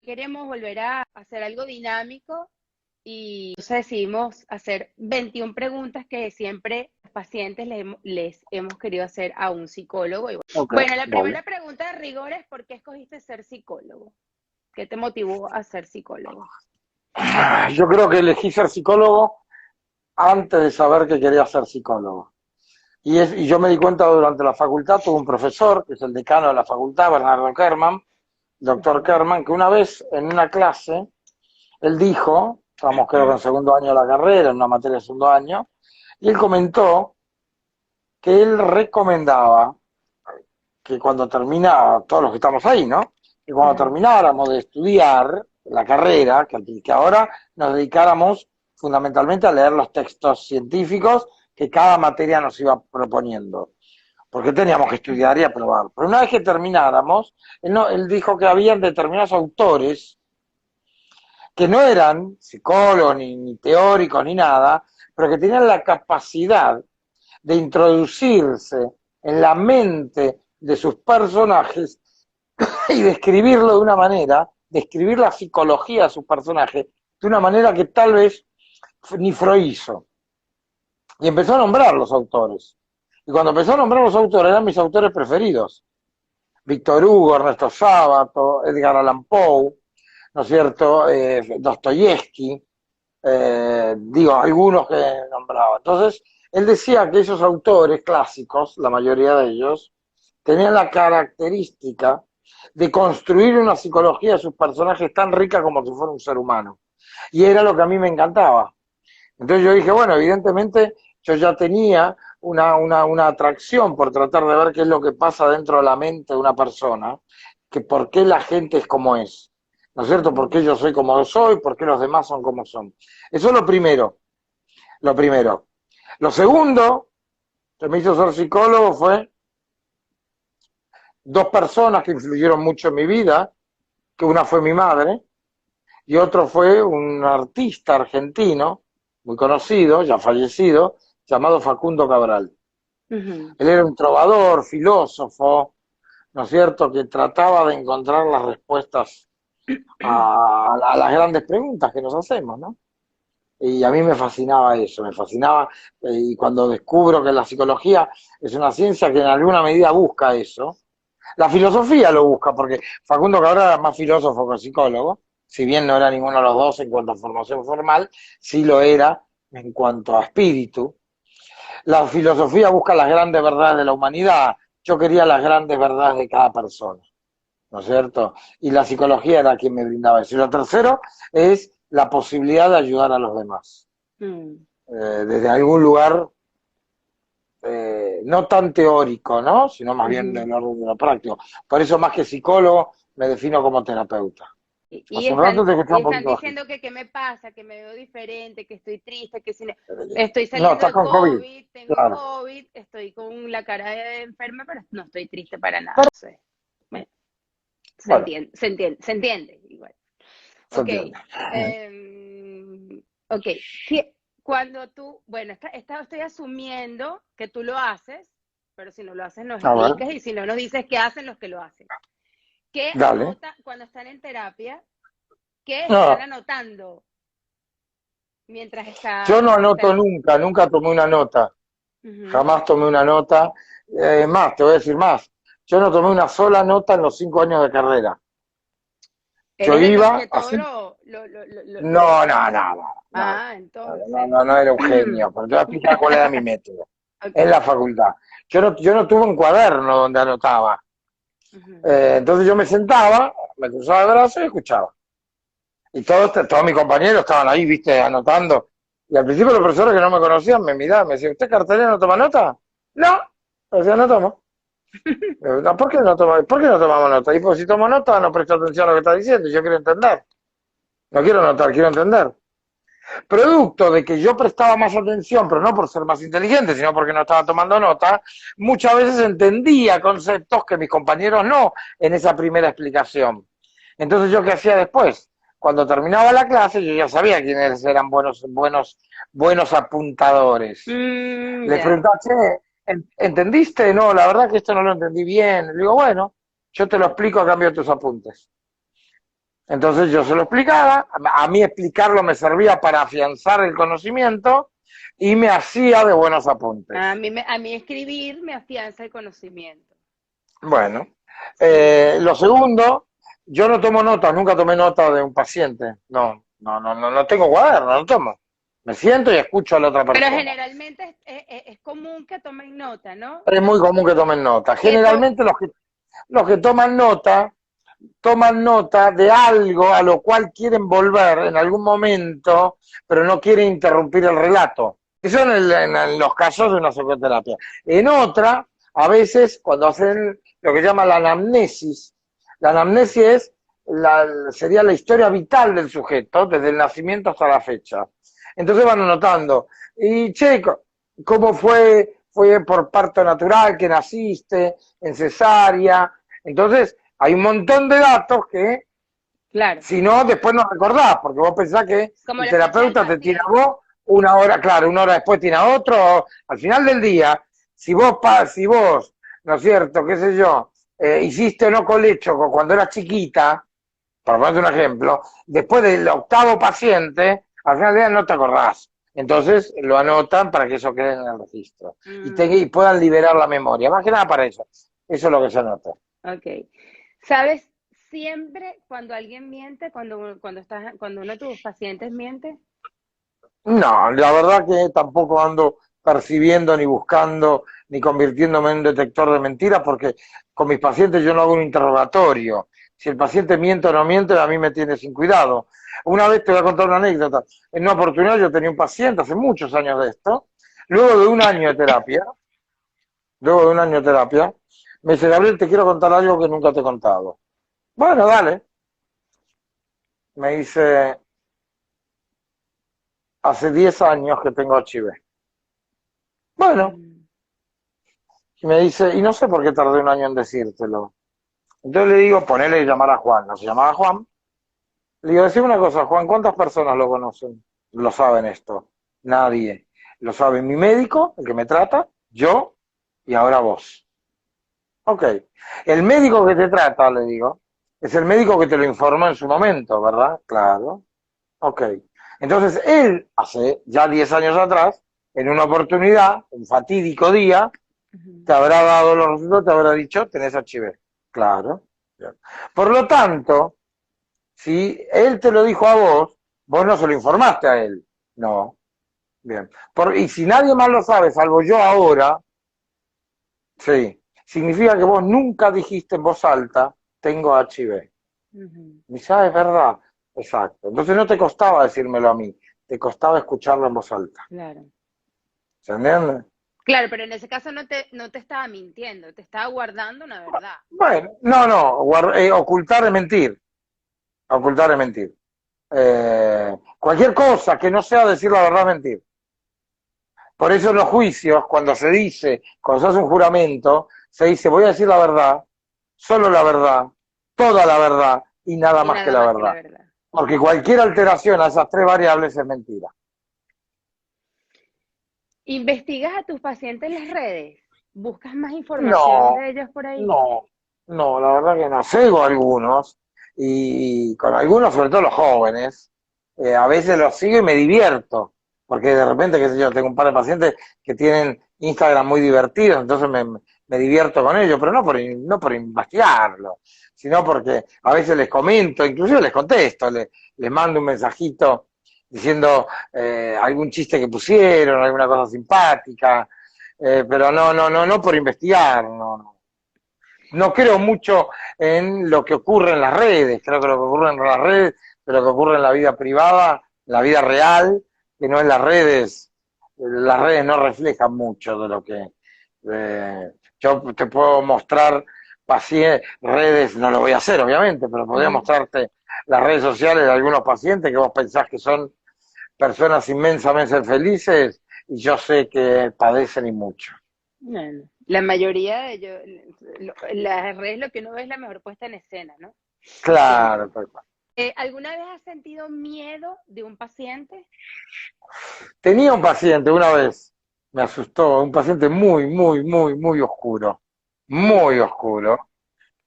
queremos volver a hacer algo dinámico y entonces decidimos hacer 21 preguntas que siempre los pacientes les hemos querido hacer a un psicólogo. Y Ok, bueno, la voy. primera pregunta de rigor es ¿por qué escogiste ser psicólogo? ¿Qué te motivó a ser psicólogo? Yo creo que elegí ser psicólogo antes de saber que quería ser psicólogo. Y yo me di cuenta durante la facultad, tuve un profesor, que es el decano de la facultad, Bernardo Kerman, doctor Ujú. Kerman, que una vez en una clase, él dijo, estábamos creo que en segundo año de la carrera, en una materia de segundo año, y él comentó que él recomendaba que cuando terminara, todos los que estamos ahí, ¿no? Que cuando Ajá. termináramos de estudiar la carrera, que ahora nos dedicáramos fundamentalmente a leer los textos científicos que cada materia nos iba proponiendo, porque teníamos que estudiar y aprobar. Pero una vez que termináramos, él dijo que habían determinados autores que no eran psicólogos, ni teóricos, ni nada, pero que tenían la capacidad de introducirse en la mente de sus personajes y describirlo de una manera, describir la psicología de sus personajes de una manera que tal vez ni Freud hizo. Y empezó a nombrar los autores. Y cuando empezó a nombrar los autores, eran mis autores preferidos. Víctor Hugo, Ernesto Sábato, Edgar Allan Poe, ¿no es cierto? Dostoyevsky, digo, algunos que nombraba. Entonces, él decía que esos autores clásicos, la mayoría de ellos, tenían la característica de construir una psicología de sus personajes tan rica como si fuera un ser humano. Y era lo que a mí me encantaba. Entonces yo dije, bueno, evidentemente yo ya tenía una atracción por tratar de ver qué es lo que pasa dentro de la mente de una persona, que por qué la gente es como es, ¿no es cierto? ¿Por Ujú. qué yo soy como soy? ¿Por qué los demás son como son? Eso es lo primero, lo primero. Lo segundo que me hizo ser psicólogo fue dos personas que influyeron mucho en mi vida, que una fue mi madre y otro fue un artista argentino muy conocido, ya fallecido, llamado Facundo Cabral. Ujú. Él era un trovador, filósofo, ¿no es cierto?, que trataba de encontrar las respuestas a las grandes preguntas que nos hacemos, ¿no? Y a mí me fascinaba eso, me fascinaba, y cuando descubro que la psicología es una ciencia que en alguna medida busca eso, la filosofía lo busca, porque Facundo Cabral era más filósofo que psicólogo, si bien no era ninguno de los dos en cuanto a formación formal, sí lo era en cuanto a espíritu. La filosofía busca las grandes verdades de la humanidad, yo quería las grandes verdades de cada persona, ¿no es cierto? Y la psicología era quien me brindaba eso. Y lo tercero es la posibilidad de ayudar a los demás, Mm. desde algún lugar no tan teórico, ¿no? Sino más bien Ujú. del orden de lo práctico. Por eso, más que psicólogo, me defino como terapeuta. Y Hace un rato están, te escuchaba y un están poquito bajito. diciendo que qué me pasa, que me veo diferente, que estoy triste, que si estoy No, saliendo estás de con COVID. COVID, tengo Claro. COVID, estoy con la cara de enferma, pero no estoy triste para nada. Sí. Bueno, Bueno, se entiende igual. se Ok, entiende. ok. Cuando tú, bueno, estoy asumiendo que tú lo haces, pero si no lo haces nos A ver, explicas y si no nos dices qué hacen los que lo hacen. ¿Qué dale. anota cuando están en terapia? ¿Qué están No, anotando mientras yo no está anoto el... nunca, nunca tomé una nota. Ujú. Jamás tomé una nota. Más, te voy a decir más. Yo no tomé una sola nota en los 5 años de carrera. Yo Eres de los que iba todo así. lo... No, no, no, no, no, Ah, no, entonces. no, no era un genio, pero te voy a explicar cuál era mi método Ok. en la facultad. Yo no tuve un cuaderno donde anotaba. Ujú. Entonces yo me sentaba, me cruzaba el brazo y escuchaba. Y todos mis compañeros estaban ahí, viste, anotando. Y al principio los profesores que no me conocían me miraban, me decían, ¿usted cartelera no toma nota? No, o sea, no tomo. ¿Por qué no tomamos nota? Y pues si tomo nota no presto atención a lo que está diciendo, yo quiero entender. No quiero notar, quiero entender. Producto de que yo prestaba más atención, pero no por ser más inteligente, sino porque no estaba tomando nota, muchas veces entendía conceptos que mis compañeros no en esa primera explicación. Entonces, ¿yo qué hacía después? Cuando terminaba la clase, yo ya sabía quiénes eran buenos apuntadores. Les Ya. preguntaba, che, ¿entendiste? No, la verdad que esto no lo entendí bien. Le digo, bueno, yo te lo explico a cambio de tus apuntes. Entonces yo se lo explicaba, a mí explicarlo me servía para afianzar el conocimiento y me hacía de buenos apuntes. A mí escribir me afianza el conocimiento. Bueno, Sí. lo segundo, yo no tomo notas, nunca tomé nota de un paciente. No, no, no, no, no tengo cuaderno, no tomo. Me siento y escucho a la otra Pero persona. generalmente es común que tomen nota, ¿no? Es muy común que tomen nota. Que to- Generalmente los que toman nota de algo a lo cual quieren volver en algún momento, pero no quieren interrumpir el relato. Eso en los casos de una psicoterapia. En otra, a veces, cuando hacen lo que llaman la anamnesis es sería la historia vital del sujeto, desde el nacimiento hasta la fecha. Entonces van anotando, y che, ¿cómo fue? ¿Fue por parto natural que naciste? ¿En cesárea? Entonces, hay un montón de datos que, claro, si no, después no recordás, porque vos pensás que como el la ficha del terapeuta te tira a paciente. vos una hora, claro, una hora después tiene a otro. Al final del día, si vos, ¿no es cierto?, qué sé yo, hiciste o no colecho cuando eras chiquita, por ponerte un ejemplo, después del octavo paciente, al final del día no te acordás. Entonces lo anotan para que eso quede en el registro y Mm, puedan liberar la memoria. Más que nada para eso. Eso es lo que se anota. ok. ¿Sabes? Siempre cuando alguien miente, cuando uno de tus pacientes miente. No, la verdad que tampoco ando percibiendo ni buscando ni convirtiéndome en un detector de mentiras porque con mis pacientes yo no hago un interrogatorio. Si el paciente miente o no miente, a mí me tiene sin cuidado. Una vez te voy a contar una anécdota. En una oportunidad yo tenía un paciente, hace muchos años de esto, luego de un año de terapia, luego de un año de terapia, me dice, Gabriel, te quiero contar algo que nunca te he contado. Bueno, dale. Me dice, hace 10 años que tengo HIV. Bueno, Mm, y me dice, y no sé por qué tardé un año en decírtelo. Entonces le digo, ponele llamar a Juan. No se llamaba Juan. Le digo, decime una cosa, Juan, ¿cuántas personas lo conocen? Lo saben esto. Nadie. Lo sabe mi médico, el que me trata, yo y ahora vos. Ok. El médico que te trata, le digo, es el médico que te lo informó en su momento, ¿verdad? Claro. Ok. Entonces él, hace ya 10 años atrás, en una oportunidad, un fatídico día, ujú. te habrá dado los resultados, te habrá dicho, tenés HIV. Claro. Por lo tanto, si él te lo dijo a vos, vos no se lo informaste a él. No. Bien. Y si nadie más lo sabe, salvo yo ahora, sí, significa que vos nunca dijiste en voz alta, tengo HIV. Ujú, Y sabes, es verdad. Exacto. Entonces no te costaba decírmelo a mí, te costaba escucharlo en voz alta. claro. ¿Se entiende? Claro, pero en ese caso no te estaba mintiendo, te estaba guardando una verdad. Bueno, no, no, ocultar es mentir. Ocultar es mentir. Cualquier cosa que no sea decir la verdad es mentir. Por eso en los juicios, cuando se dice, cuando se hace un juramento, se dice voy a decir la verdad, solo la verdad, toda la verdad y nada Y más que nada la más que la verdad. verdad. Porque cualquier alteración a esas tres variables es mentira. ¿Investigas a tus pacientes en las redes? ¿Buscas más información No, de ellos por ahí? no, no, la verdad que no. Sigo algunos y con algunos, sobre todo los jóvenes, a veces los sigo y me divierto, porque de repente, qué sé yo, tengo un par de pacientes que tienen Instagram muy divertidos, entonces me divierto con ellos, pero no por investigarlo, sino porque a veces les comento, inclusive les contesto, les mando un mensajito diciendo algún chiste que pusieron, alguna cosa simpática, pero no por investigar, no. No creo mucho en lo que ocurre en las redes, creo que lo que ocurre en las redes, pero lo que ocurre en la vida privada, en la vida real, que no en las redes no reflejan mucho de lo que yo te puedo mostrar redes, no lo voy a hacer obviamente, pero podría Ujú. mostrarte las redes sociales de algunos pacientes que vos pensás que son personas inmensamente felices y yo sé que padecen y mucho. Bueno, la mayoría de ellos, las redes lo que uno ve es la mejor puesta en escena, ¿no? Claro, Siempre. tal cual. ¿Alguna vez has sentido miedo de un paciente? Tenía un paciente una vez, me asustó, un paciente muy, muy, muy, muy oscuro, muy oscuro.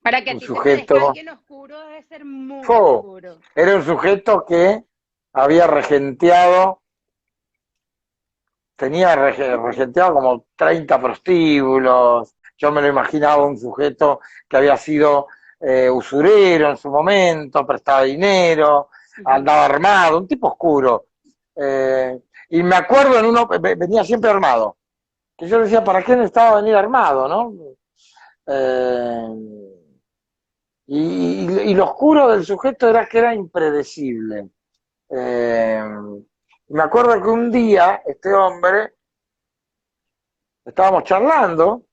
Para que a un ti te parezca sujeto, alguien oscuro, debe ser muy ¡fo! oscuro. Era un sujeto que había regenteado, tenía regenteado como 30 prostíbulos. Yo me lo imaginaba un sujeto que había sido usurero en su momento, prestaba dinero, Ujú. andaba armado, un tipo oscuro. Y me acuerdo en uno, venía siempre armado. Que yo decía, ¿para qué necesitaba venir armado, no? Eh, y lo oscuro del sujeto era que era impredecible. Eh, Me acuerdo que un día este hombre, estábamos charlando,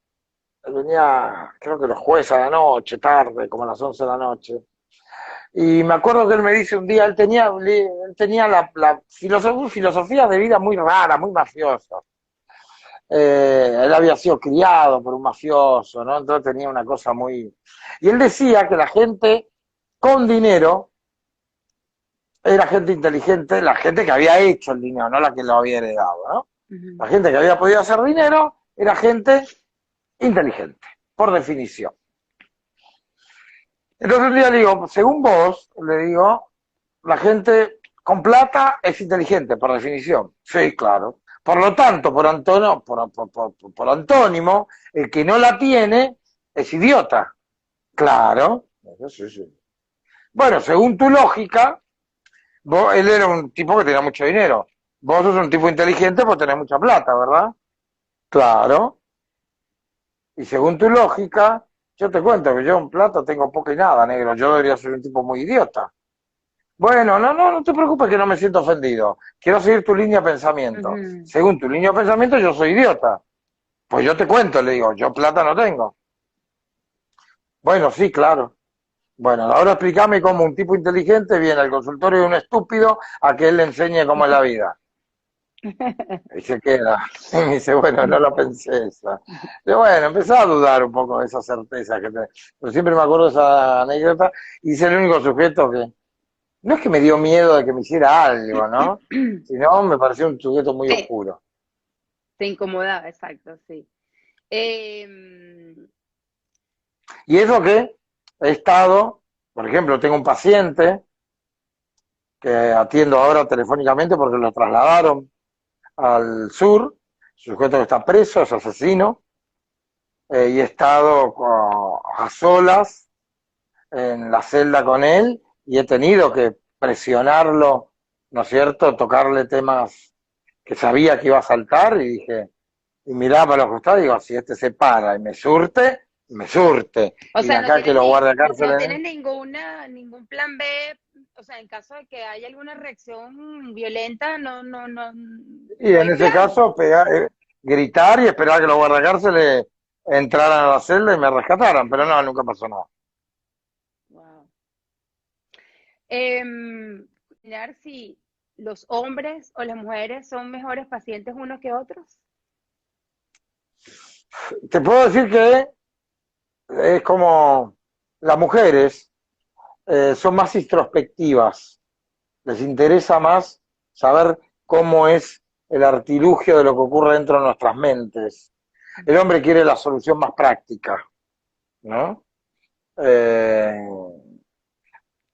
venía creo que los jueves a la noche, tarde, como a las 11 de la noche, y me acuerdo que él me dice un día, él tenía la filosofía de vida muy rara, muy mafiosa. Él había sido criado por un mafioso, ¿no? Entonces tenía una cosa muy... Y él decía que la gente con dinero era gente inteligente, la gente que había hecho el dinero, no la que lo había heredado, ¿no? Ujú. La gente que había podido hacer dinero era gente inteligente, por definición. Entonces un día le digo, según vos, le digo, la gente con plata es inteligente, por definición. Sí, claro. Por lo tanto, por antónimo, el que no la tiene es idiota. Claro. Sí, sí. Bueno, según tu lógica, él era un tipo que tenía mucho dinero. Vos sos un tipo inteligente porque tenés mucha plata, ¿verdad? Claro. Y según tu lógica, yo te cuento que yo en plata tengo poco y nada, negro. Yo debería ser un tipo muy idiota. Bueno, no te preocupes que no me siento ofendido. Quiero seguir tu línea de pensamiento. Ujú. Según tu línea de pensamiento, yo soy idiota. Pues yo te cuento, le digo, yo plata no tengo. Bueno, sí, claro. Bueno, ahora explícame cómo un tipo inteligente viene al consultorio de un estúpido a que él le enseñe cómo es la vida. Y se queda. Y me dice, bueno, no lo pensé esa. Y bueno, empecé a dudar un poco de esa certeza que te... Pero siempre me acuerdo de esa anécdota y es el único sujeto que... No es que me dio miedo de que me hiciera algo, ¿no? Sino me pareció un sujeto muy Sí, oscuro. te incomodaba, exacto, sí. Em, Y eso que he estado, por ejemplo, tengo un paciente que atiendo ahora telefónicamente porque lo trasladaron al sur, sujeto que está preso, es asesino, y he estado a solas en la celda con él y he tenido que presionarlo, ¿no es cierto? Tocarle temas que sabía que iba a saltar y dije, y miraba para los costados y digo, si este se para y me surte, me surte. o Y de sea, acá que lo guarde a no cárcel. tienes ningún plan B, o sea, en caso de que haya alguna reacción violenta, Y no hay en ese plan. caso, gritar y esperar que los guardacárceles entraran a la celda y me rescataran, pero no, nunca pasó nada. Wow. Mirar si los hombres o las mujeres son mejores pacientes unos que otros. Te puedo decir que es como las mujeres son más introspectivas, les interesa más saber cómo es el artilugio de lo que ocurre dentro de nuestras mentes. El hombre quiere la solución más práctica, ¿no? Eh,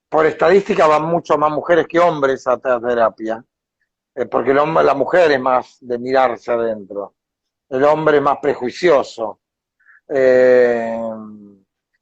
por estadística van mucho más mujeres que hombres a terapia, porque la mujer es más de mirarse adentro, el hombre es más prejuicioso. Eh,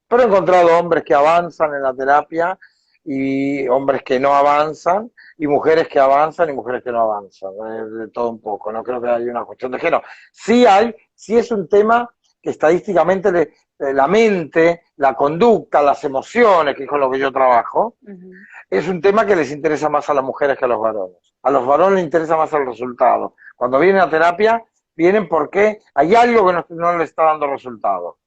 pero he encontrado hombres que avanzan en la terapia y hombres que no avanzan y mujeres que avanzan y mujeres que no avanzan, de todo un poco, no creo que haya una cuestión de género. Sí es un tema que estadísticamente la mente, la conducta, las emociones, que es con lo que yo trabajo, Ujú. es un tema que les interesa más a las mujeres que a los varones. A los varones les interesa más el resultado. Cuando vienen a terapia, vienen porque hay algo que no les está dando resultado.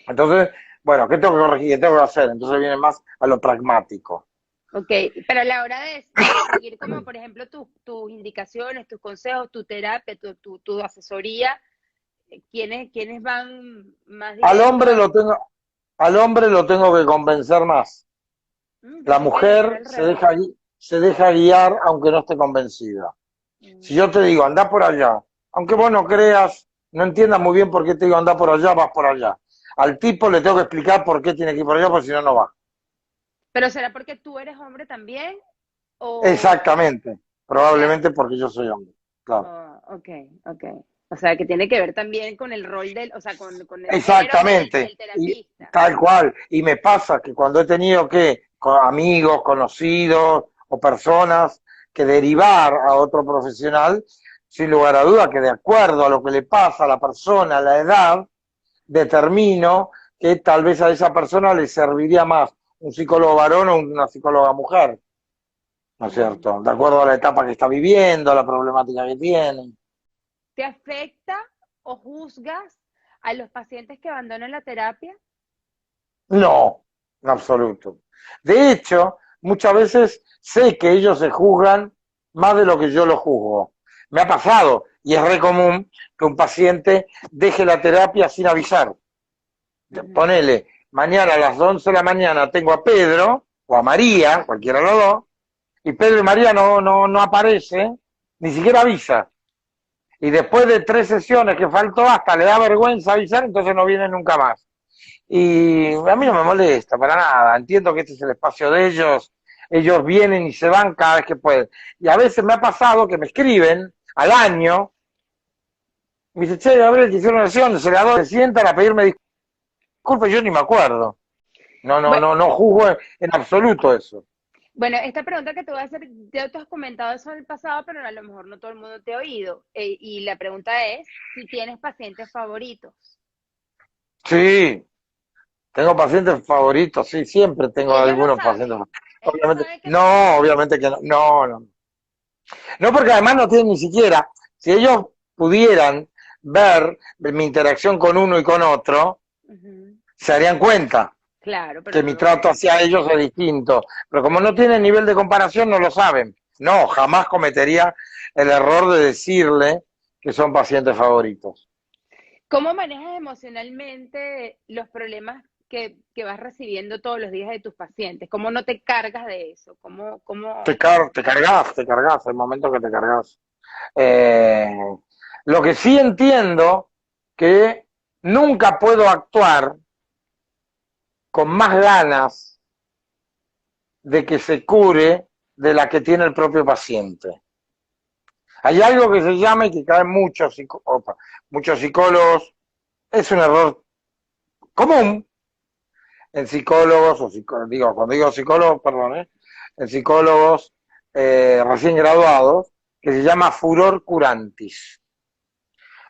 Entonces, bueno, ¿qué tengo que corregir? ¿Qué tengo que hacer? Entonces vienen más a lo pragmático. Ok, pero a la hora de seguir como, por ejemplo, tus indicaciones, tus consejos, tu terapia, tu asesoría, ¿quiénes van más Al directo hombre a... lo tengo, al hombre lo tengo que convencer más. La Pensé que era mujer al revés. se deja guiar aunque no esté convencida. Si Mm. yo te digo, anda por allá, aunque vos no creas, no entiendas muy bien por qué te digo, anda por allá, vas por allá. al tipo le tengo que explicar por qué tiene que ir por allá, porque si no, no va. Pero ¿será porque tú eres hombre también? O, Exactamente, claro, probablemente porque yo soy hombre, claro. oh, ok, ok. O sea, que tiene que ver también con el rol del, o sea, con el género Exactamente, del y terapista. tal cual. Y me pasa que cuando he tenido que, con amigos, conocidos o personas, que derivar a otro profesional, sin lugar a duda que de acuerdo a lo que le pasa a la persona, a la edad, determino que tal vez a esa persona le serviría más un psicólogo varón o una psicóloga mujer, ¿no es Mm. cierto? De acuerdo a la etapa que está viviendo, a la problemática que tiene. ¿Te afecta o juzgas a los pacientes que abandonan la terapia? No, en absoluto. De hecho, muchas veces sé que ellos se juzgan más de lo que yo lo juzgo. Me ha pasado, y es re común, que un paciente deje la terapia sin avisar. Ujú. Ponele, mañana a las 11 de la mañana tengo a Pedro, o a María, cualquiera de los dos, y Pedro y María no aparecen, ni siquiera avisa. Y después de 3 sesiones que faltó, hasta le da vergüenza avisar, entonces no viene nunca más. Y a mí no me molesta para nada, entiendo que este es el espacio de ellos, ellos vienen y se van cada vez que pueden. Y a veces me ha pasado que me escriben al año, me dice, che, Gabriel, te hicieron una sesión, se le se sientan a pedirme disculpas, yo ni me acuerdo. Bue- No juzgo en absoluto eso. Bueno, esta pregunta que te voy a hacer, ya tú has comentado eso en el pasado, pero a lo mejor no todo el mundo te ha oído. Y la pregunta es si tienes pacientes favoritos. Sí, tengo pacientes favoritos, sí, siempre Y tengo ellos lo algunos pacientes saben. favoritos. Ellos Obviamente, saben que tú tienes no, pacientes. obviamente que no, no. No, porque además no tienen ni siquiera, si ellos pudieran ver mi interacción con uno y con otro, Ujú. se darían cuenta Claro, pero que no mi lo trato ven. hacia ellos es distinto. Pero como no tienen nivel de comparación, no lo saben. No, jamás cometería el error de decirle que son pacientes favoritos. ¿Cómo manejas emocionalmente los problemas que vas recibiendo todos los días de tus pacientes? ¿Cómo no te cargas de eso? ¿Cómo? Te cargas, hay momentos que te cargas. Eh, lo que sí entiendo que nunca puedo actuar con más ganas de que se cure de la que tiene el propio paciente. Hay algo que se llama y que caen muchos psicólogos, es un error común en psicólogos, digo, cuando digo psicólogos, perdón, en psicólogos recién graduados, que se llama furor curantis.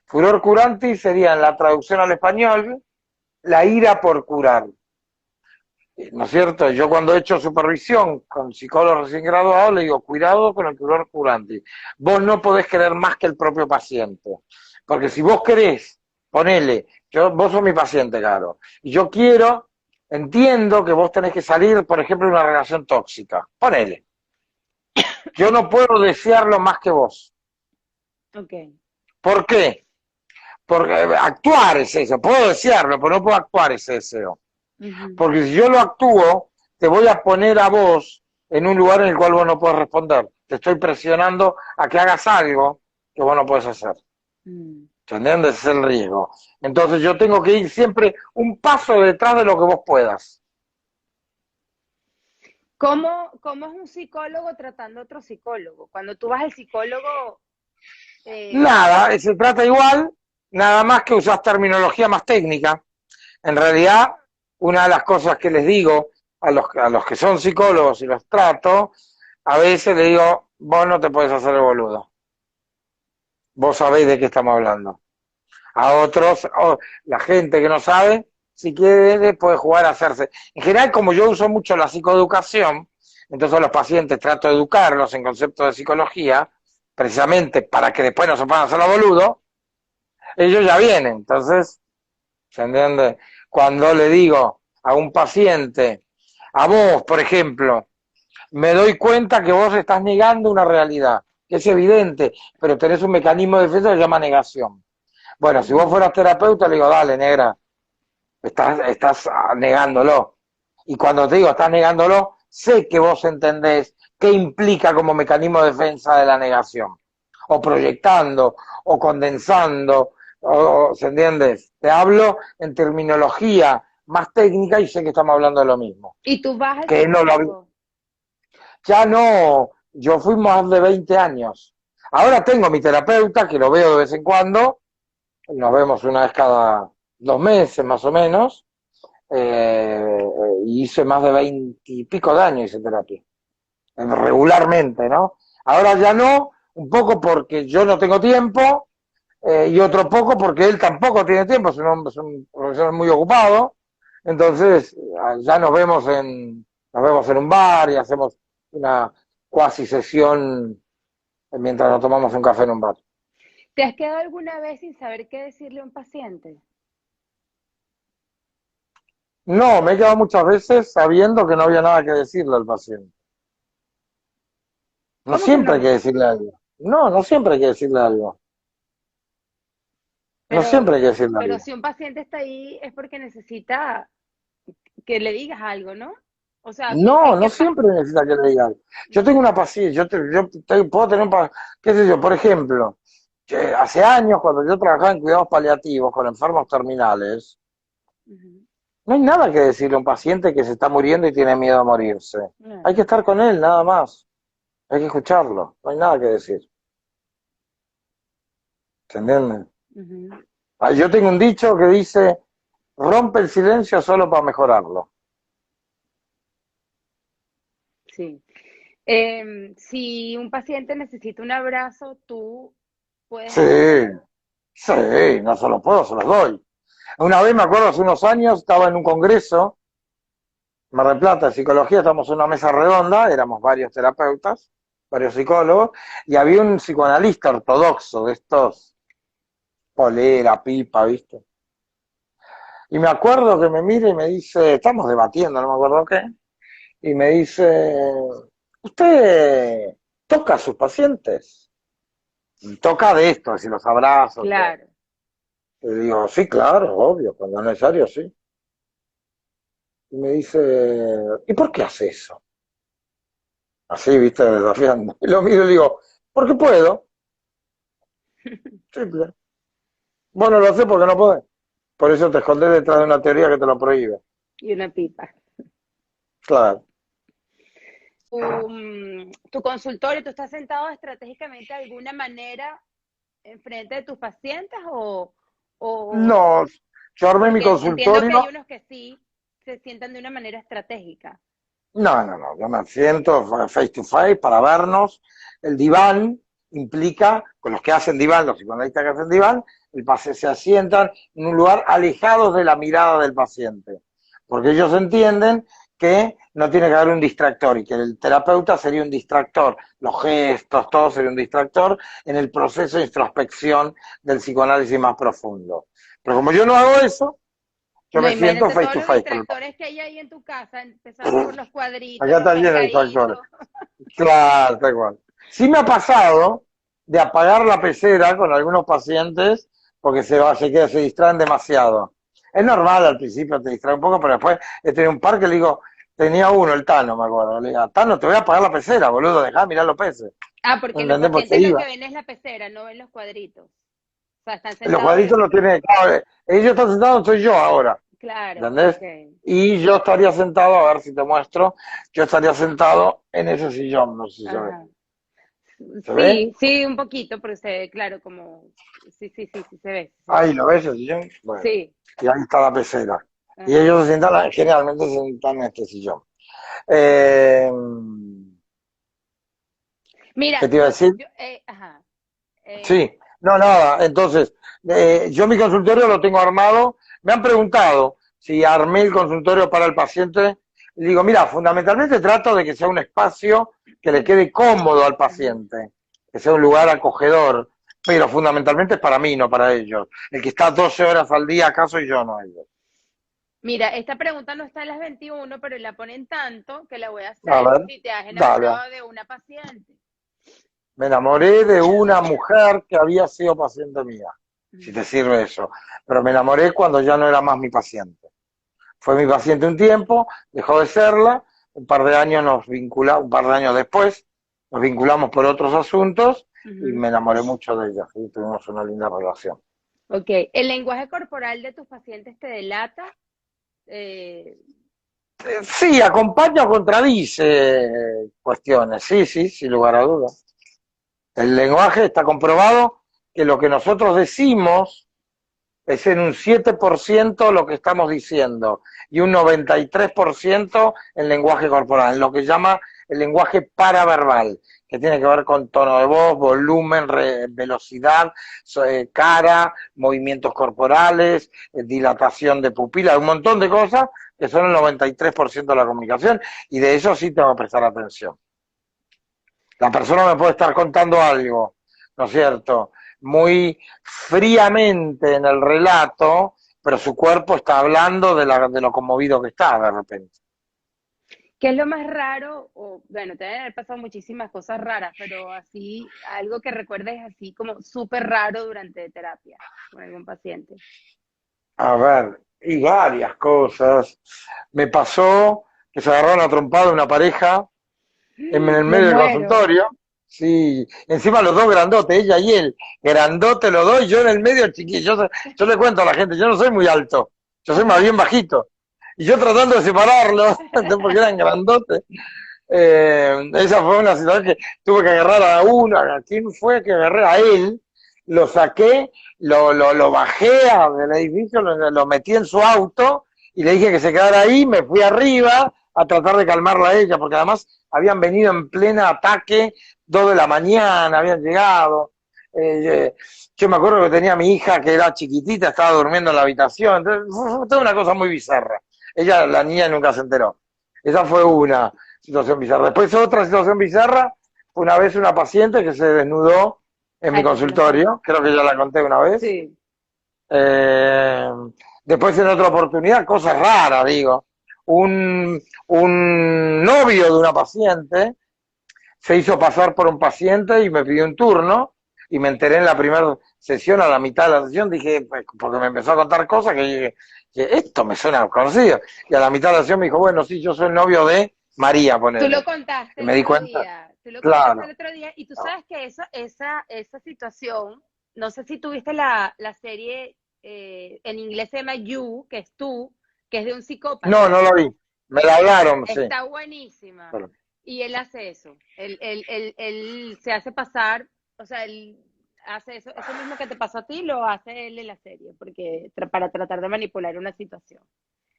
Furor curantis sería en la traducción al español la ira por curar. ¿No es cierto? Yo cuando he hecho supervisión con psicólogos recién graduados le digo, cuidado con el furor curante. Vos no podés querer más que el propio paciente. Porque si vos querés, ponele, vos sos mi paciente, Caro, y yo entiendo que vos tenés que salir, por ejemplo, de una relación tóxica. Ponele. Yo no puedo desearlo más que vos. Ok. ¿Por qué? Porque actuar es eso. Puedo desearlo, pero no puedo actuar ese deseo. Ujú. Porque si yo lo actúo, te voy a poner a vos en un lugar en el cual vos no puedes responder. Te estoy presionando a que hagas algo que vos no puedes hacer. Mm. ¿Entiendes? Ese es el riesgo. Entonces yo tengo que ir siempre un paso detrás de lo que vos puedas. ¿Cómo es un psicólogo tratando a otro psicólogo? Cuando tú vas al psicólogo, Nada, se trata igual, nada más que usás terminología más técnica. En realidad, una de las cosas que les digo a los que son psicólogos y los trato, a veces le digo, vos no te puedes hacer el boludo. Vos sabéis de qué estamos hablando. A otros, la gente que no sabe, si quiere, puede jugar a hacerse. En general, como yo uso mucho la psicoeducación, entonces a los pacientes trato de educarlos en conceptos de psicología, precisamente para que después no se puedan hacer los boludos, ellos ya vienen. Entonces, ¿se entiende? Cuando le digo a un paciente, a vos, por ejemplo, me doy cuenta que vos estás negando una realidad, que es evidente, pero tenés un mecanismo de defensa que se llama negación. Bueno, si vos ujú, fueras terapeuta, le digo, dale, negra, estás negándolo. Y cuando te digo estás negándolo, sé que vos entendés qué implica como mecanismo de defensa de la negación. O proyectando, o condensando, ¿se entiende? Te hablo en terminología más técnica y sé que estamos hablando de lo mismo. ¿Y tú vas al Que no lo, psicólogo? ya no, yo fui más de 20 años. Ahora tengo mi terapeuta, que lo veo de vez en cuando, nos vemos una vez cada 2 meses más o menos, y hice más de 20 y pico de años hice terapia, regularmente, ¿no? Ahora ya no, un poco porque yo no tengo tiempo, y otro poco porque él tampoco tiene tiempo, es un profesor muy ocupado, entonces ya nos vemos en un bar y hacemos una cuasi sesión mientras nos tomamos un café en un bar. ¿Te has quedado alguna vez sin saber qué decirle a un paciente? No, me he quedado muchas veces sabiendo que no había nada que decirle al paciente. No ¿Cómo que siempre hay que no? decirle algo. No, no siempre hay que decirle algo. No Pero, siempre hay que decirle pero algo. si un paciente está ahí es porque necesita que le digas algo, ¿no? O sea, No, no siempre necesita que le diga algo. Yo tengo una paciente, puedo tener qué sé yo, por ejemplo, que hace años cuando yo trabajaba en cuidados paliativos con enfermos terminales, Ujú. no hay nada que decirle a un paciente que se está muriendo y tiene miedo a morirse. Hay que No. estar con él, nada más. Hay que escucharlo. No hay nada que decir. ¿Se entiende? Ujú. Ah, yo tengo un dicho que dice, rompe el silencio solo para mejorarlo. Sí. Si un paciente necesita un abrazo, tú puedes Sí, dárselo. sí, no se los puedo, se los doy. Una vez me acuerdo, hace unos años, estaba en un congreso, Mar del Plata, de psicología, estábamos en una mesa redonda, éramos varios terapeutas, varios psicólogos, y había un psicoanalista ortodoxo de estos, polera, pipa, ¿viste? Y me acuerdo que me mira y me dice, estamos debatiendo, no me acuerdo qué, y me dice, ¿usted toca a sus pacientes? Y toca de esto, así los abrazos, todo. Claro. Y digo, sí, claro, obvio, cuando es necesario, sí. Y me dice, ¿y por qué hace eso? Así, viste, desafiando. Y lo miro y digo, porque puedo, simple. Vos no lo sé porque no podés. Por eso te escondés detrás de una teoría que te lo prohíbe. Y una pipa. Claro. Tu consultorio, ¿tú estás sentado estratégicamente de alguna manera enfrente de tus pacientes o No, yo armé mi porque entiendo que hay consultorio. unos que sí se sientan de una manera estratégica? No, no, no, yo me siento face to face para vernos. El diván implica, con los que hacen diván, los psicoanalistas que hacen diván, el paciente se asientan en un lugar alejados de la mirada del paciente. Porque ellos entienden que no tiene que haber un distractor y que el terapeuta sería un distractor, los gestos, todo sería un distractor en el proceso de introspección del psicoanálisis más profundo. Pero como yo no hago eso, yo No, me siento imagínate face todos to los face con el paciente. distractores que hay ahí en tu casa, empezando por los cuadritos, Acá los está lleno de distractores. marcaditos. Claro, tal cual. Sí me ha pasado de apagar la pecera con algunos pacientes porque se distraen demasiado. Es normal al principio, te distrae un poco, pero después he tenido un par que le digo, tenía uno, el Tano, me acuerdo. Le digo, Tano, te voy a apagar la pecera, boludo, dejá de mirar los peces. Ah, porque los ¿Entendés? Pues se pacientes lo que iba. ven es la pecera, no ven los cuadritos. O sea, están Los sentados cuadritos los tiene, claro, ellos están sentados, soy yo ahora. claro, ¿Entendés? ok. Y yo estaría sentado, a ver si te muestro, yo estaría sentado en ese sillón, no sé si se ve. Ajá. ¿Se ve? Sí, sí, un poquito, pero se ve claro como, sí, sí, sí, sí se ve, sí se ve. Ahí lo ves el sillón. Bueno, Sí, y ahí está la pecera. Y ajá. ellos se sientan, generalmente se sientan en este sillón. Eh, Mira, ¿Qué te iba a decir? ajá. Sí, no, nada. Entonces, yo mi consultorio lo tengo armado. Me han preguntado si armé el consultorio para el paciente. Y digo, mira, fundamentalmente trato de que sea un espacio que le quede cómodo al Ujú. paciente, que sea un lugar acogedor, pero fundamentalmente es para mí, no para ellos. El que está 12 horas al día acá soy yo, no ellos. Mira, esta pregunta no está en las 21, pero la ponen tanto que la voy a A hacer. ver, Si te has dale. enamorado de una paciente. Me enamoré de una mujer que había sido paciente mía, si te sirve eso. Pero me enamoré cuando ya no era más mi paciente. Fue mi paciente un tiempo, dejó de serla, un par de años un par de años después, nos vinculamos por otros asuntos y Ujú. me enamoré mucho de ella. Y tuvimos una linda relación. Ok, ¿el lenguaje corporal de tus pacientes te delata? Eh, Sí, acompaña o contradice cuestiones, sí, sí, sin lugar a dudas. El lenguaje está comprobado que lo que nosotros decimos es en un 7% lo que estamos diciendo y un 93% el lenguaje corporal, lo que llama el lenguaje paraverbal, que tiene que ver con tono de voz, volumen, velocidad, cara, movimientos corporales, dilatación de pupila, un montón de cosas que son el 93% de la comunicación y de eso sí tengo que prestar atención. La persona me puede estar contando algo, ¿no es cierto? Muy fríamente en el relato, pero su cuerpo está hablando de lo conmovido que está de repente. ¿Qué es lo más raro? O, bueno, te deben haber pasado muchísimas cosas raras, pero así, algo que recuerdes así como súper raro durante terapia con algún paciente. A ver, y varias cosas. Me pasó que se agarraron a trompada una pareja en el Me medio del muero. consultorio. Sí, encima los dos grandotes, ella y él, grandote los dos, y yo en el medio chiquillo. Yo le cuento a la gente, yo no soy muy alto, yo soy más bien bajito. Y yo tratando de separarlos, porque eran grandotes. Esa fue una situación que tuve que agarrar a uno, ¿a quién fue que agarré? A él, lo saqué, lo bajé del edificio, lo metí en su auto y le dije que se quedara ahí, me fui arriba a tratar de calmarla a ella, porque además habían venido en plena ataque, 2 de la mañana, habían llegado. Eh, yo me acuerdo que tenía a mi hija que era chiquitita, estaba durmiendo en la habitación, entonces fue toda una cosa muy bizarra. Ella, la niña, nunca se enteró. Esa fue una situación bizarra. Después otra situación bizarra, fue una vez una paciente que se desnudó en mi Ay, qué placer. consultorio, creo que ya la conté una vez. Sí. Eh, Después en otra oportunidad, cosas raras, digo. Un novio de una paciente se hizo pasar por un paciente y me pidió un turno y me enteré en la primera sesión, a la mitad de la sesión, dije, pues, porque me empezó a contar cosas que dije, que esto me suena conocido. Y a la mitad de la sesión me dijo, bueno, sí, yo soy el novio de María, Tú lo ponele. contaste Y el me di otro cuenta, día, tú lo contaste el claro. otro día y tú sabes que esa situación, no sé si tuviste la serie, en inglés se llama You, que es tú, que es de un No, psicópata. no lo vi. Me la hablaron, sí. Está buenísima. Y él hace eso. Él se hace pasar, o sea, él hace eso mismo que te pasó a ti, lo hace él en la serie, porque para tratar de manipular una situación.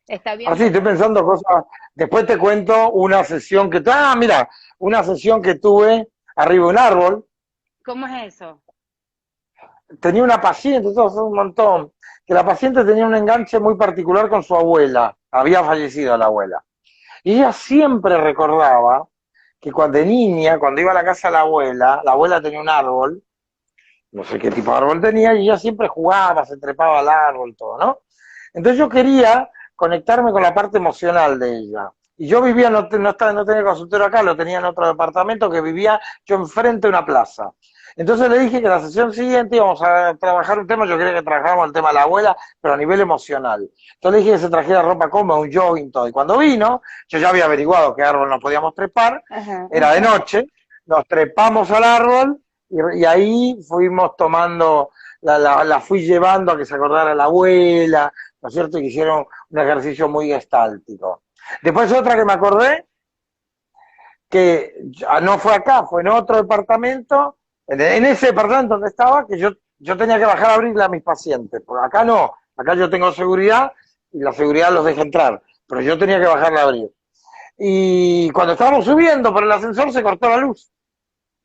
Está bien Así, estoy buena. pensando cosas. Después te cuento una sesión que... Ah, mira, una sesión que tuve arriba de un árbol. ¿Cómo es eso? Tenía una paciente, eso fue un montón, que la paciente tenía un enganche muy particular con su abuela. Había fallecido la abuela. Y ella siempre recordaba que cuando de niña, cuando iba a la casa de la abuela tenía un árbol, no sé qué tipo de árbol tenía, y ella siempre jugaba, se trepaba al árbol, todo, ¿no? Entonces yo quería conectarme con la parte emocional de ella. Y yo vivía, no tenía consultorio acá, lo tenía en otro departamento que vivía yo enfrente de una plaza. Entonces le dije que la sesión siguiente íbamos a trabajar un tema, yo quería que trabajáramos el tema de la abuela, pero a nivel emocional. Entonces le dije que se trajera ropa cómoda, un jogging, todo. Y cuando vino, yo ya había averiguado qué árbol nos podíamos trepar, Ajá. era de noche, nos trepamos al árbol y ahí fuimos tomando, la fui llevando a que se acordara la abuela, ¿no es cierto? Y que hicieron un ejercicio muy gestáltico. Después otra que me acordé, que no fue acá, fue en otro departamento, en ese departamento donde estaba, que yo tenía que bajar a abrirle a mis pacientes. Porque acá no, acá yo tengo seguridad y la seguridad los deja entrar, pero yo tenía que bajarle a abrir. Y cuando estábamos subiendo por el ascensor se cortó la luz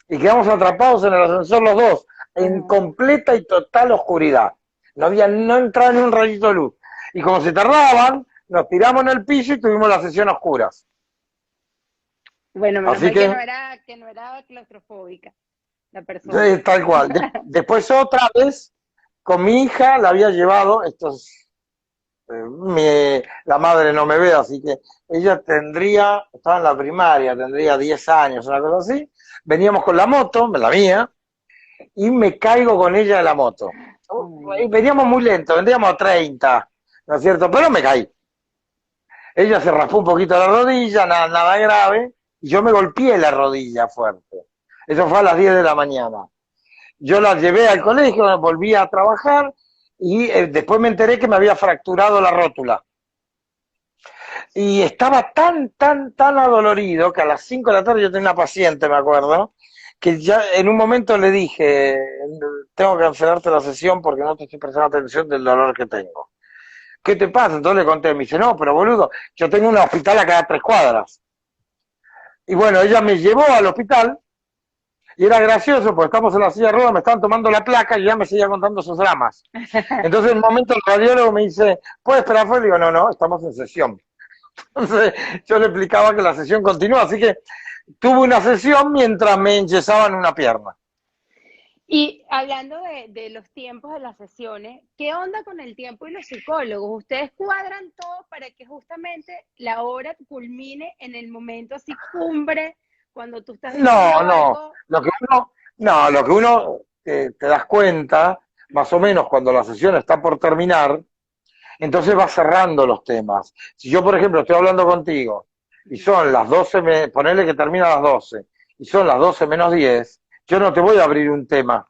y quedamos atrapados en el ascensor los dos, en Ajá. completa y total oscuridad. No entraba ni un rayito de luz. Y como se tardaban, nos tiramos en el piso y tuvimos la sesión a oscuras. Bueno, menos Así mal que, que no era claustrofóbica la persona. tal cual. Después otra vez, con mi hija, la había llevado, la madre no me ve, así que ella estaba en la primaria, tendría 10 años, una cosa así. Veníamos con la moto, la mía, y me caigo con ella de la moto. Ay, no. Veníamos muy lento, vendríamos a 30, ¿no es cierto? Pero me caí. Ella se raspó un poquito la rodilla, nada grave, y yo me golpeé la rodilla fuerte. Eso fue a las 10 de la mañana. Yo la llevé al colegio, volví a trabajar, y después me enteré que me había fracturado la rótula. Y estaba tan adolorido que a las 5 de la tarde yo tenía una paciente, me acuerdo, que ya en un momento le dije, tengo que cancelarte la sesión porque no te estoy prestando atención del dolor que tengo. ¿Qué te pasa? Entonces le conté, me dice, no, pero boludo, yo tengo un hospital a cada 3 cuadras. Y bueno, ella me llevó al hospital y era gracioso porque estamos en la silla de ruedas, me estaban tomando la placa y ya me seguía contando sus dramas. Entonces en un momento el radiólogo me dice, ¿puedes esperar afuera? Y digo, no, estamos en sesión. Entonces yo le explicaba que la sesión continúa, así que tuve una sesión mientras me enyesaban una pierna. Y hablando de los tiempos de las sesiones, ¿qué onda con el tiempo y los psicólogos? ¿Ustedes cuadran todo para que justamente la hora culmine en el momento así cumbre, cuando tú estás diciendo algo? Lo que uno te das cuenta, más o menos cuando la sesión está por terminar, entonces va cerrando los temas. Si yo, por ejemplo, estoy hablando contigo y son las 12, ponele que termina a las 12, y son las 12 menos 10, yo no te voy a abrir un tema,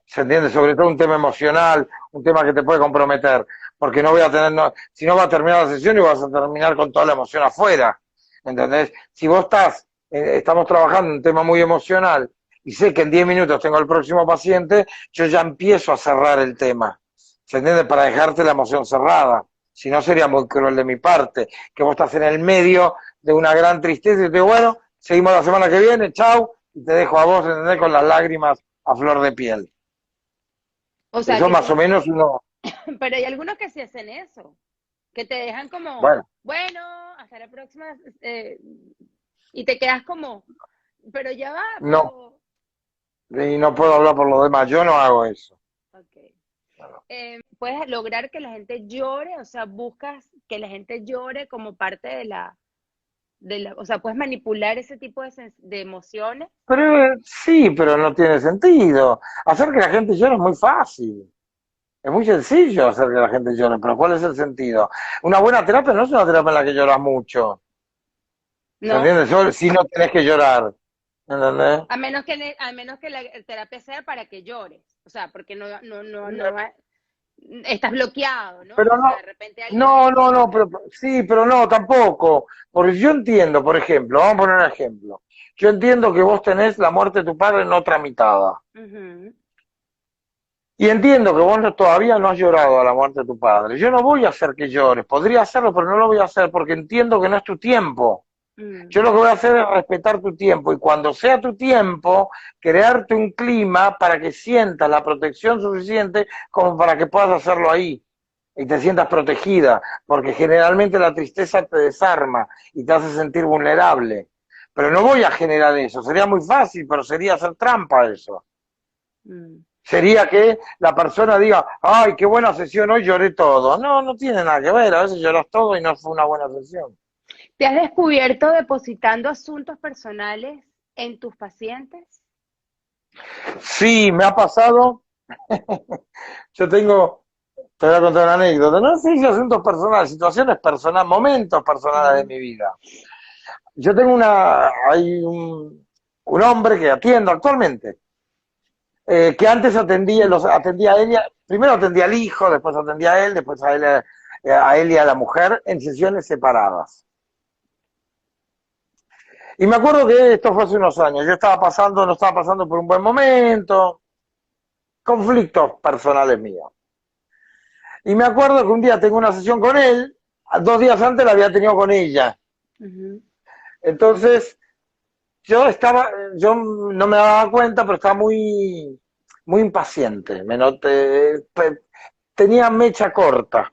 ¿se entiende? Sobre todo un tema emocional, un tema que te puede comprometer, porque no voy a tener, si no va a terminar la sesión y vas a terminar con toda la emoción afuera, ¿entendés? Si vos estamos trabajando en un tema muy emocional y sé que en 10 minutos tengo el próximo paciente, yo ya empiezo a cerrar el tema, ¿se entiende? Para dejarte la emoción cerrada. Si no, sería muy cruel de mi parte, que vos estás en el medio de una gran tristeza y te digo, bueno, seguimos la semana que viene, chau, y te dejo a vos, ¿entendés? Con las lágrimas a flor de piel. O sea, eso más o menos uno... Pero hay algunos que sí hacen eso, que te dejan como, bueno hasta la próxima, y te quedas como, pero ya va. No, y no puedo hablar por los demás, yo no hago eso. Okay. ¿Puedes lograr que la gente llore? O sea, buscas que la gente llore como parte de la, o sea, puedes manipular ese tipo de emociones. Pero sí, pero no tiene sentido. Hacer que la gente llore es muy fácil. Es muy sencillo hacer que la gente llore, pero ¿cuál es el sentido? Una buena terapia no es una terapia en la que lloras mucho. ¿Se entiende? Si no tenés que llorar. ¿Entendés? A menos que la terapia sea para que llores. O sea, porque no estás bloqueado, ¿no? Pero o no, sea, de repente alguien pero no, tampoco. Porque yo entiendo, por ejemplo, vamos a poner un ejemplo. Yo entiendo que vos tenés la muerte de tu padre no tramitada. Y entiendo que vos todavía no has llorado a la muerte de tu padre. Yo no voy a hacer que llores. Podría hacerlo, pero no lo voy a hacer porque entiendo que no es tu tiempo. Yo lo que voy a hacer es respetar tu tiempo y cuando sea tu tiempo, crearte un clima para que sientas la protección suficiente como para que puedas hacerlo ahí y te sientas protegida, porque generalmente la tristeza te desarma y te hace sentir vulnerable. Pero no voy a generar eso, sería muy fácil, pero sería hacer trampa eso. Sería que la persona diga, ay, qué buena sesión, hoy lloré todo. No, no tiene nada que ver, a veces lloras todo y no fue una buena sesión. ¿Te has descubierto depositando asuntos personales en tus pacientes? Sí, me ha pasado. Te voy a contar una anécdota. No sé si asuntos personales, situaciones personales, momentos personales de mi vida. Yo tengo hay un hombre que atiendo actualmente, que antes atendía a ella, primero atendía al hijo, después atendía a él, después a él y a la mujer en sesiones separadas. Y me acuerdo que esto fue hace unos años, yo no estaba pasando por un buen momento, conflictos personales míos. Y me acuerdo que un día tengo una sesión con él, 2 días antes la había tenido con ella. Entonces, yo no me daba cuenta, pero estaba muy, muy impaciente. Tenía mecha corta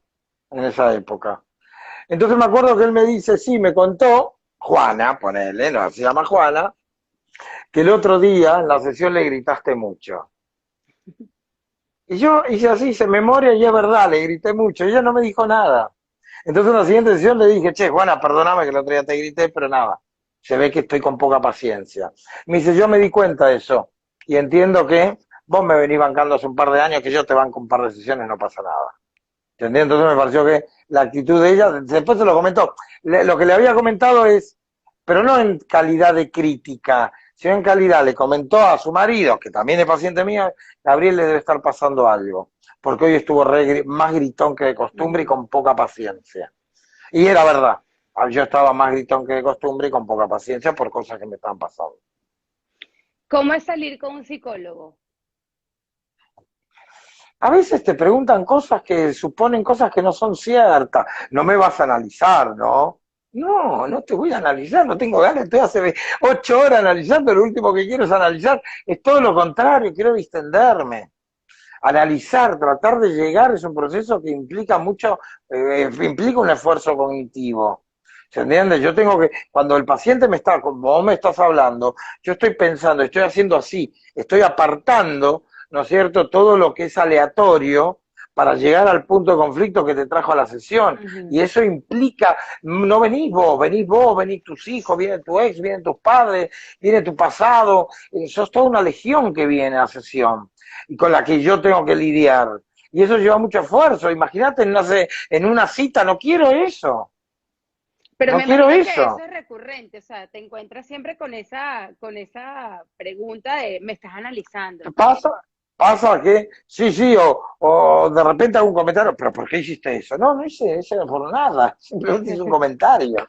en esa época. Entonces me acuerdo que él me dice, sí, me contó, Juana, ponele, no se llama Juana, que el otro día en la sesión le gritaste mucho. Y yo hice así, hice memoria y es verdad, le grité mucho. Ella no me dijo nada. Entonces en la siguiente sesión le dije, che, Juana, perdóname que el otro día te grité, pero nada, se ve que estoy con poca paciencia. Me dice, yo me di cuenta de eso y entiendo que vos me venís bancando hace un par de años, que yo te banco un par de sesiones, no pasa nada. ¿Entendí? Entonces me pareció que la actitud de ella, después se lo comentó, lo que le había comentado es, pero no en calidad de crítica, señor en calidad le comentó a su marido, que también es paciente mío, Gabriel le debe estar pasando algo, porque hoy estuvo más gritón que de costumbre y con poca paciencia. Y era verdad, yo estaba más gritón que de costumbre y con poca paciencia por cosas que me estaban pasando. ¿Cómo es salir con un psicólogo? A veces te preguntan cosas que suponen cosas que no son ciertas. No me vas a analizar, ¿no? No, no te voy a analizar, no tengo ganas, estoy hace 8 horas analizando, lo último que quiero es analizar, es todo lo contrario, quiero distenderme. Analizar, tratar de llegar es un proceso que implica mucho, implica un esfuerzo cognitivo. ¿Se entiende? Yo tengo que, cuando el paciente me está, como vos me estás hablando, yo estoy pensando, estoy haciendo así, estoy apartando, ¿no es cierto?, todo lo que es aleatorio para llegar al punto de conflicto que te trajo a la sesión. Y eso implica, no venís vos, venís tus hijos, viene tu ex, vienen tus padres, viene tu pasado, sos toda una legión que viene a la sesión y con la que yo tengo que lidiar. Y eso lleva mucho esfuerzo. Imagínate en una cita, no quiero eso. Pero no me quiero imagino eso. que eso es recurrente, o sea, te encuentras siempre con esa pregunta de, me estás analizando. ¿Qué pasa que, sí, o de repente hago un comentario, pero ¿por qué hiciste eso? No, no hice eso por nada, simplemente hice un comentario.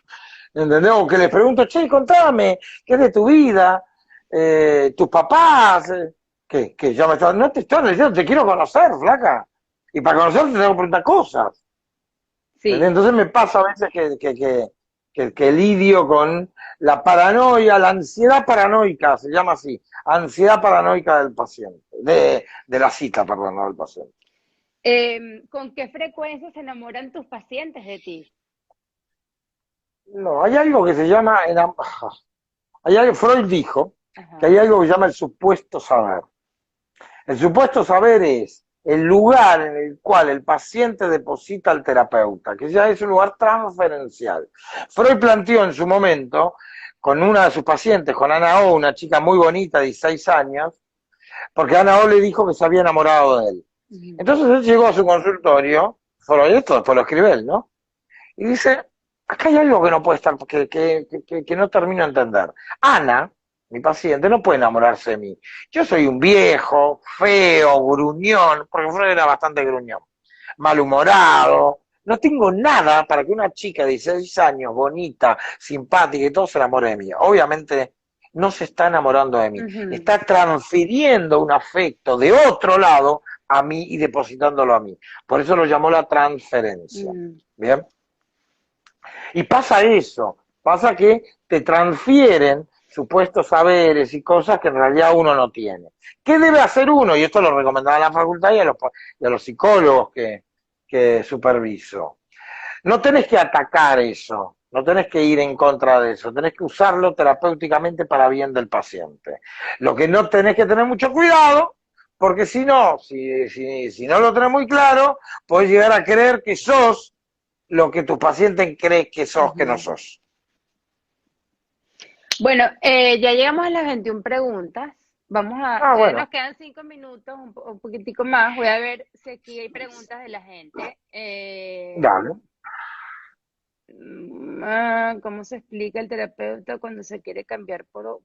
¿Entendés? O que les pregunto, che, contame, ¿qué es de tu vida? ¿Tus papás? Que ya me están, no te estoy diciendo, te quiero conocer, flaca. Y para conocerte tengo que preguntar cosas. Sí. Entonces me pasa a veces que lidio con la paranoia, la ansiedad paranoica, se llama así, ansiedad paranoica del paciente, de la cita, perdón, no del paciente. ¿Con qué frecuencia se enamoran tus pacientes de ti? No, hay algo que se llama, Freud dijo que hay algo que se llama el supuesto saber. El supuesto saber es el lugar en el cual el paciente deposita al terapeuta, que ya es un lugar transferencial. Freud planteó en su momento, con una de sus pacientes, con Ana O, una chica muy bonita, de 16 años, porque Ana O le dijo que se había enamorado de él. Entonces él llegó a su consultorio, Freud, esto después lo escribe él, ¿no? Y dice, acá hay algo que no puede estar, que no termino de entender. Ana, mi paciente, no puede enamorarse de mí. Yo soy un viejo, feo, gruñón, porque Freud era bastante gruñón, malhumorado, no tengo nada para que una chica de 16 años, bonita, simpática y todo se enamore de mí. Obviamente no se está enamorando de mí, está transfiriendo un afecto de otro lado a mí y depositándolo a mí. Por eso lo llamó la transferencia. ¿Bien? Y pasa eso, pasa que te transfieren supuestos saberes y cosas que en realidad uno no tiene. ¿Qué debe hacer uno? Y esto lo recomendaba a la facultad y a los psicólogos que superviso. No tenés que atacar eso, no tenés que ir en contra de eso, tenés que usarlo terapéuticamente para bien del paciente. Lo que no tenés que tener mucho cuidado, porque si no, si no lo tenés muy claro, podés llegar a creer que sos lo que tu paciente cree que sos, que no sos. Bueno, ya llegamos a las 21 preguntas. Vamos a, bueno. Nos quedan 5 minutos, un poquitico más. Voy a ver si aquí hay preguntas de la gente. Dale. ¿Cómo se explica el terapeuta cuando se quiere cambiar por...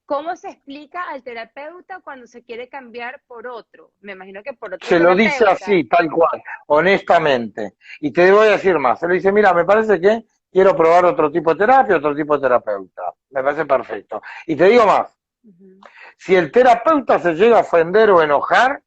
¿Cómo se explica al terapeuta cuando se quiere cambiar por otro? Me imagino que por otro Se lo terapeuta. dice así, tal cual, honestamente. Y te voy a decir más. Se le dice, mira, me parece que quiero probar otro tipo de terapia, otro tipo de terapeuta. Me parece perfecto. Y te digo más. Si el terapeuta se llega a ofender o enojar,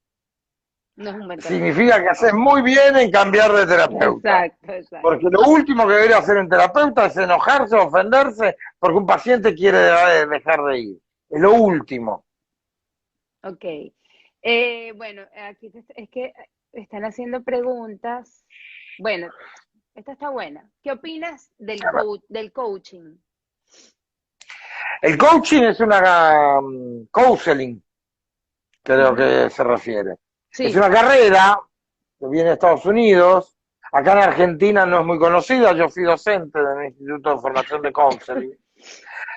no es un buen significa que haces muy bien en cambiar de terapeuta. Exacto. Porque lo último que debería hacer un terapeuta es enojarse, ofenderse, porque un paciente quiere dejar de ir. Es lo último. Ok. Bueno, aquí es que están haciendo preguntas. Bueno, esta está buena. ¿Qué opinas del coaching? El coaching es una counseling, creo que se refiere. Sí. Es una carrera que viene de Estados Unidos. Acá en Argentina no es muy conocida. Yo fui docente del Instituto de Formación de Counseling.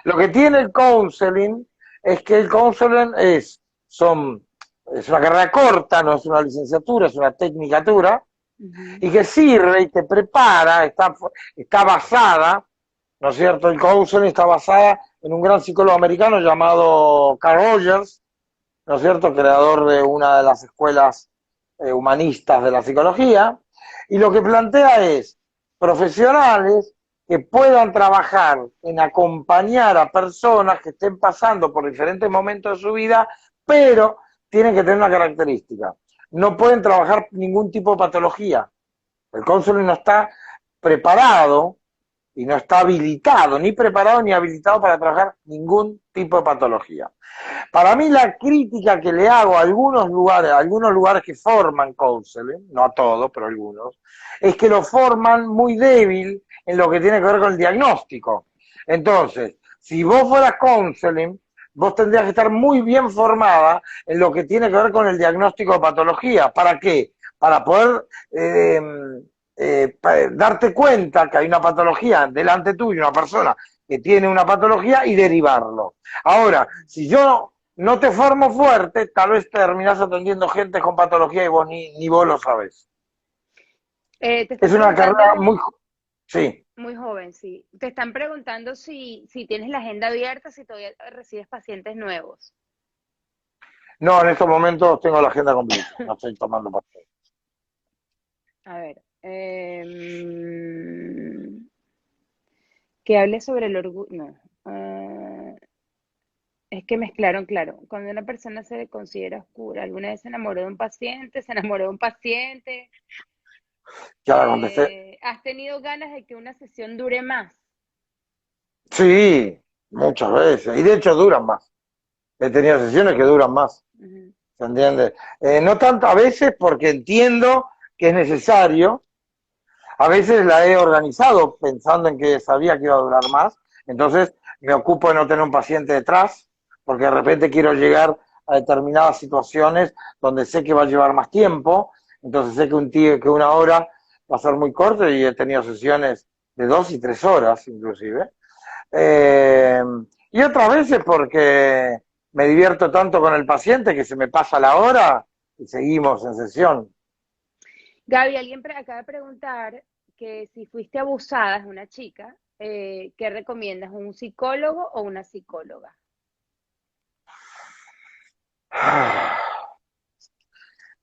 Lo que tiene el counseling es que el counseling es una carrera corta, no es una licenciatura, es una tecnicatura, y que sirve y te prepara, está basada ¿no es cierto? El counseling está basada en un gran psicólogo americano llamado Carl Rogers, ¿no es cierto?, creador de una de las escuelas humanistas de la psicología, y lo que plantea es profesionales que puedan trabajar en acompañar a personas que estén pasando por diferentes momentos de su vida, pero tienen que tener una característica: no pueden trabajar ningún tipo de patología. El counseling no está preparado y no está habilitado, ni preparado ni habilitado para trabajar ningún tipo de patología. Para mí la crítica que le hago a algunos lugares que forman counseling, no a todos, pero a algunos, es que lo forman muy débil en lo que tiene que ver con el diagnóstico. Entonces, si vos fueras counseling, vos tendrías que estar muy bien formada en lo que tiene que ver con el diagnóstico de patología. ¿Para qué? Para poder darte cuenta que hay una patología delante tuyo, una persona que tiene una patología, y derivarlo. Ahora, si yo no te formo fuerte, tal vez terminás atendiendo gente con patología y vos ni vos lo sabés. Te Es están una carrera preguntando, muy... Sí. muy joven, sí. Te están preguntando si tienes la agenda abierta, si todavía recibes pacientes nuevos. No, en estos momentos tengo la agenda completa, no estoy tomando pastillas. A ver, que hable sobre el orgullo. No. Es que mezclaron, claro. Cuando una persona se considera oscura, alguna vez se enamoró de un paciente, se enamoró de un paciente. Ya la contesté. ¿Has tenido ganas de que una sesión dure más? Sí, muchas veces. Y de hecho duran más. He tenido sesiones que duran más. Ujú. ¿Se entiende? No tanto a veces porque entiendo que es necesario. A veces la he organizado pensando en que sabía que iba a durar más. Entonces me ocupo de no tener un paciente detrás, porque de repente quiero llegar a determinadas situaciones donde sé que va a llevar más tiempo. Entonces sé que una hora va a ser muy corto, y he tenido sesiones de 2 y 3 horas inclusive. Eh, y otras veces porque me divierto tanto con el paciente que se me pasa la hora y seguimos en sesión. Gaby, alguien acaba de preguntar que si fuiste abusada, es una chica, ¿qué recomiendas? ¿Un psicólogo o una psicóloga?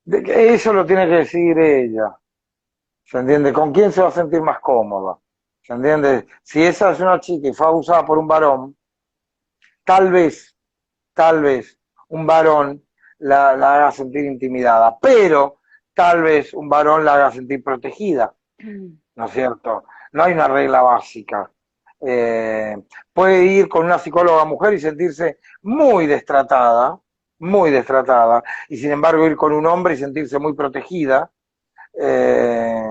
Eso lo tiene que decidir ella. ¿Se entiende? ¿Con quién se va a sentir más cómoda? ¿Se entiende? Si esa es una chica y fue abusada por un varón, tal vez, tal vez, un varón la haga sentir intimidada, pero tal vez un varón la haga sentir protegida, ¿no es cierto? No hay una regla básica. Eh, Puede ir con una psicóloga mujer y sentirse muy destratada, y sin embargo ir con un hombre y sentirse muy protegida, eh,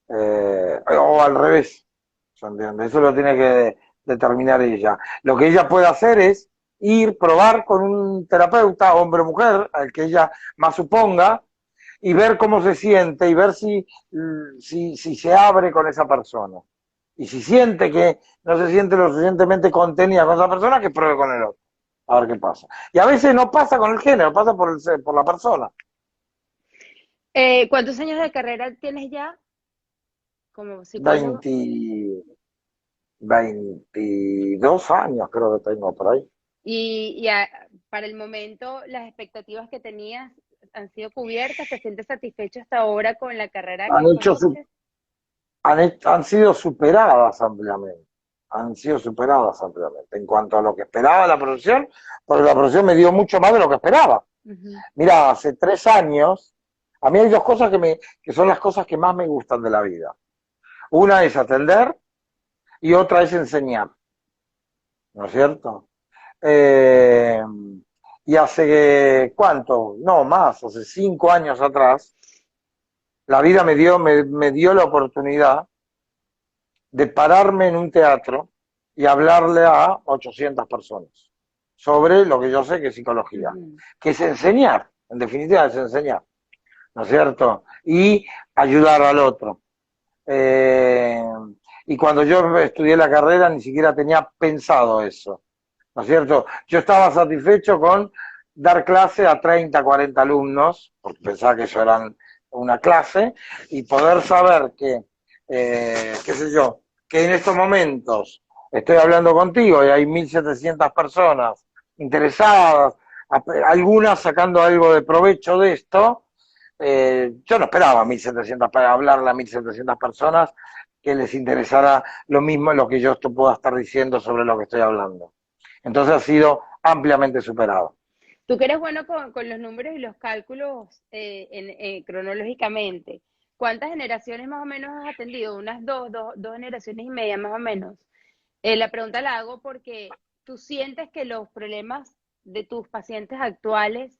o al revés, ¿se entiende? Eso lo tiene que determinar ella. Lo que ella puede hacer es ir, probar con un terapeuta, hombre o mujer, al que ella más suponga, y ver cómo se siente y ver si se abre con esa persona. Y si siente que no se siente lo suficientemente contenida con esa persona, que pruebe con el otro. A ver qué pasa. Y a veces no pasa con el género, pasa por la persona. ¿Cuántos años de carrera tienes ya como psicólogo? 20, 22 años creo que tengo por ahí. Para el momento, las expectativas que tenías han sido cubiertas. ¿Te sientes satisfecho hasta ahora con la carrera que Han hecho su, escogiste? han sido superadas ampliamente. Han sido superadas ampliamente en cuanto a lo que esperaba la profesión, porque la profesión me dio mucho más de lo que esperaba. Ujú. Mira, hace 3 años, a mí hay dos cosas que son las cosas que más me gustan de la vida. Una es atender y otra es enseñar, ¿no es cierto? Eh, y hace, ¿cuánto? No, más, hace 5 años atrás, la vida me dio la oportunidad de pararme en un teatro y hablarle a 800 personas sobre lo que yo sé que es psicología, Ujú. que es enseñar, en definitiva es enseñar, ¿no es cierto? Y ayudar al otro. Eh, y cuando yo estudié la carrera ni siquiera tenía pensado eso, ¿no es cierto? Yo estaba satisfecho con dar clase a 30, 40 alumnos, porque pensaba que eso era una clase, y poder saber que, qué sé yo, que en estos momentos estoy hablando contigo y hay 1.700 personas interesadas, algunas sacando algo de provecho de esto, yo no esperaba 1.700 para hablarle a 1.700 personas que les interesara lo mismo lo que yo esto pueda estar diciendo sobre lo que estoy hablando. Entonces ha sido ampliamente superado. Tú que eres bueno con los números y los cálculos cronológicamente, ¿cuántas generaciones más o menos has atendido? Unas dos generaciones y media más o menos. La pregunta la hago porque tú sientes que los problemas de tus pacientes actuales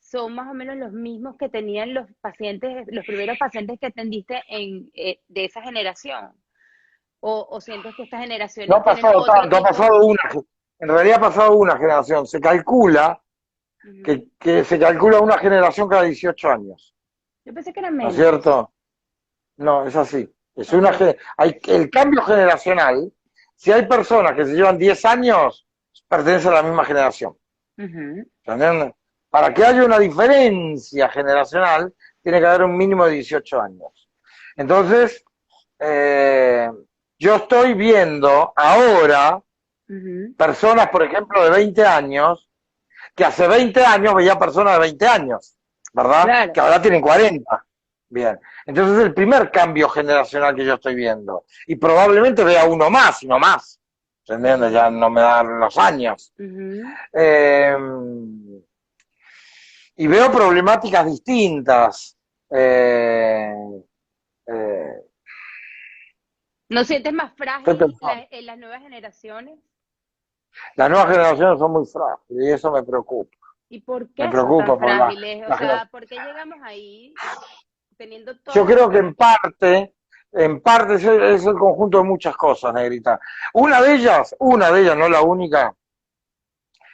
son más o menos los mismos que tenían los pacientes, los primeros pacientes que atendiste de esa generación. O sientes que estas No generaciones ha tienen pasado otro tanto, ha tipo. pasado en realidad ha pasado una generación. Se calcula Ujú. que se calcula una generación cada 18 años, Yo pensé que era ¿no es menos. cierto? No, es así. Es una, Ok. hay, el cambio generacional, si hay personas que se llevan 10 años, pertenecen a la misma generación. Ujú. ¿Entienden? Para que haya una diferencia generacional, tiene que haber un mínimo de 18 años. Entonces, eh, yo estoy viendo ahora Ujú. personas, por ejemplo, de 20 años, que hace 20 años veía personas de 20 años, ¿verdad? Claro. Que ahora tienen 40. Bien. Entonces es el primer cambio generacional que yo estoy viendo. Y probablemente vea uno más y no más. ¿Entiendes? Ya Ujú. no me dan los años. Ujú. Eh, y veo problemáticas distintas. Eh, eh, ¿No sientes más estoy frágil pensando. en las nuevas generaciones? Las nuevas generaciones son muy frágiles y eso me preocupa. ¿Y por Me qué son tan preocupa por frágiles? O la sea, generación. ¿por qué llegamos ahí teniendo Yo todas creo que estas... en parte es el conjunto de muchas cosas, Negrita. Una de ellas, no la única,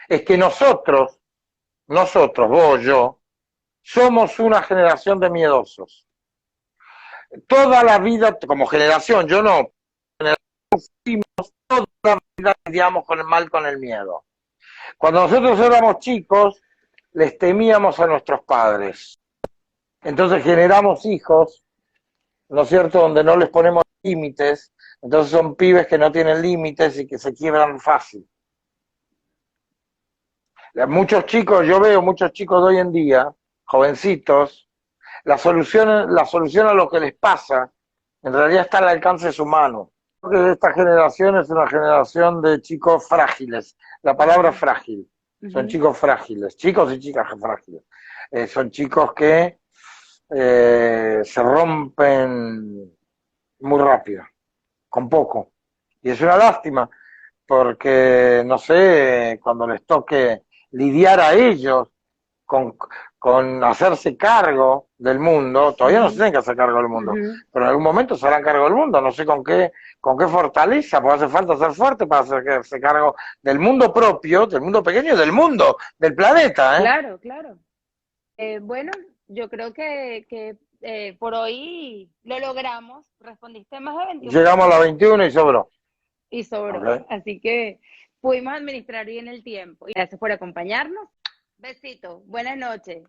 es que nosotros, vos, yo, somos una generación de miedosos. Toda la vida, como generación, yo no, toda la vida lidiamos con el mal, con el miedo. Cuando nosotros éramos chicos, les temíamos a nuestros padres. Entonces generamos hijos, ¿no es cierto?, donde no les ponemos límites, entonces son pibes que no tienen límites y que se quiebran fácil. Muchos chicos, yo veo muchos chicos de hoy en día, jovencitos, la solución a lo que les pasa, en realidad está al alcance de su mano. Creo que esta generación es una generación de chicos frágiles, la palabra Ujú. frágil, son Ujú. chicos frágiles, chicos y chicas frágiles. Son chicos que se rompen muy rápido, con poco. Y es una lástima, porque, no sé, cuando les toque lidiar a ellos con, con hacerse cargo del mundo, todavía no se Ujú. tienen que hacer cargo del mundo, Ujú. pero en algún momento se harán cargo del mundo, no sé con qué fortaleza, porque hace falta ser fuerte para hacerse cargo del mundo propio, del mundo pequeño y del mundo, del planeta, ¿eh? Claro, claro. Bueno, yo creo que por hoy lo logramos. Respondiste más de 21 Llegamos a las preguntas 21 y sobró. y sobró. ¿Okay? Así que pudimos administrar bien el tiempo. Y gracias por acompañarnos. Besito. Buenas noches.